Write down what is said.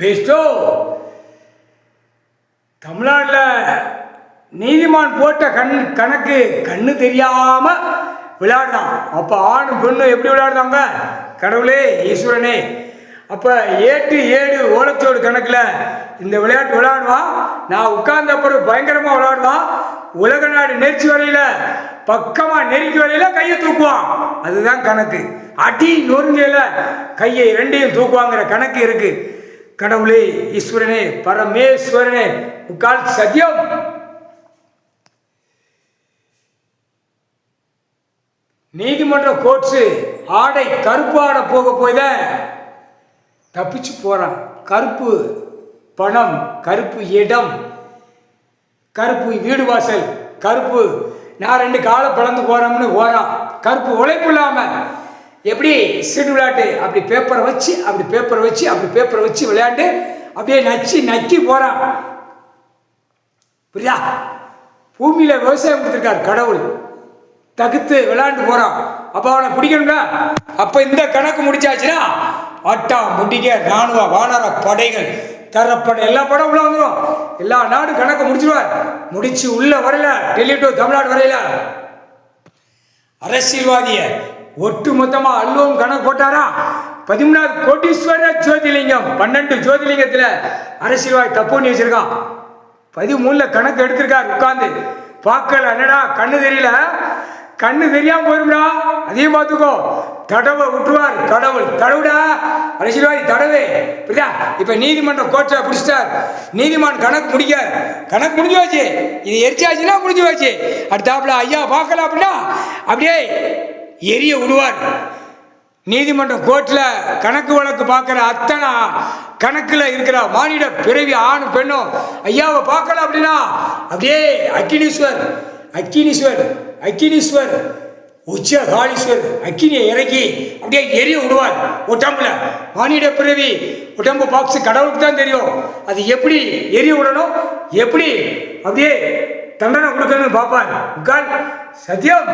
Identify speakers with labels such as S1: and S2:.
S1: Bairstow தமிழ்நாட்டில் நீதிமான் போட்ட கணக்கு கண்ணு தெரியாம விளையாடுறான். அப்போ ஆணு பெண்ணு எப்படி விளையாடுறாங்க? கடவுளே ஈஸ்வரனே. அப்போ 8 ஓலச்சோடு கணக்கில் இந்த விளையாட்டு விளையாடுவான். நான் உட்கார்ந்த அப்புறம் பயங்கரமாக விளையாடுவான். உலக நாடு நெரிச்சி வரையில் பக்கமாக நெருக்கி வரையில் கையை தூக்குவான். அதுதான் கணக்கு. அடி நொறுங்கையில் கையை ரெண்டையும் தூக்குவாங்கிற கணக்கு இருக்கு. கடவுளே ஈஸ்வரனே பரமேஸ்வரனே உட்கால் சத்தியம். நீதிமன்ற கோர்ட்ஸு ஆடை கருப்பு ஆடை போக போய் தான் தப்பிச்சு போகிறான். கருப்பு பணம், கருப்பு இடம், கருப்பு வீடு வாசல், கருப்பு நான் 2 காலை பிளந்து போகிறோம்னு போகிறான். கருப்பு உழைப்பு இல்லாமல் எப்படி சீட்டு விளையாட்டு அப்படி பேப்பரை வச்சு அப்படி பேப்பரை வச்சு அப்படி பேப்பரை வச்சு விளையாண்டு அப்படியே நக்கி போகிறான். புரியா? பூமியில் விவசாயம் கொடுத்துருக்கார் கடவுள். தகுத்து விளையாண்டு போகிறான். அப்போ அவனை பிடிக்கணும்ல. அப்போ இந்த கணக்கு முடிச்சாச்சுன்னா அட்டா முடிக்க இராணுவ வானர படைகள் தரப்படை எல்லா படம் உள்ள வந்துடும். எல்லா நாடும் கணக்கு முடிச்சிடுவார். முடிச்சு உள்ள வரையில டெல்லி டு தமிழ்நாடு வரையில அரசியல்வாதிய ஒட்டு மொத்தமாக அல்லும் கணக்கு போட்டாரா. 13வது கோட்டீஸ்வர ஜோதிலிங்கம் 12 ஜோதிலிங்கத்தில் அரசியல்வாதி தப்பு பண்ணி வச்சிருக்கான். 13ல் கணக்கு எடுத்திருக்காரு. உட்காந்து பார்க்கல. என்னடா கண்ணு தெரியல, கண்ணு தெரியாம போயிரும்டா. அதையும் பார்த்துக்கோ. தடவை விட்டுருவார் கடவுள். தடவுடா அரசியல்வாதி தடவை. புரியா? இப்போ நீதிமன்றம் கோர்ட்டை பிடிச்சிட்டார். நீதிமான் கணக்கு முடிக்கார். கணக்கு முடிஞ்சு வச்சு இது எரிச்சாச்சுன்னா முடிஞ்சு வச்சு அடுத்தாப்புல ஐயா பார்க்கலாம் அப்படின்னா அப்படியே எரிய விடுவார். நீதிமன்றம் கோர்ட்டில் கணக்கு வழக்கு பார்க்குற அத்தனை கணக்கில் இருக்கிற மானிட பிறவி ஆண் பெண்ணும் ஐயாவை பார்க்கலாம் அப்படின்னா அப்படியே அக்கினீஸ்வர் உச்ச காளீஸ்வர் அக்கினியை இறக்கி அப்படியே எரிய விடுவார். உடம்புல மானிட பிறவி உடம்பு பாக்ஸ் கடவுளுக்கு தான் தெரியும். அது எப்படி எரிய விடணும், எப்படி அப்படியே தண்டனை கொடுக்கணும்னு பார்ப்பார். உட்கால் சத்தியம்.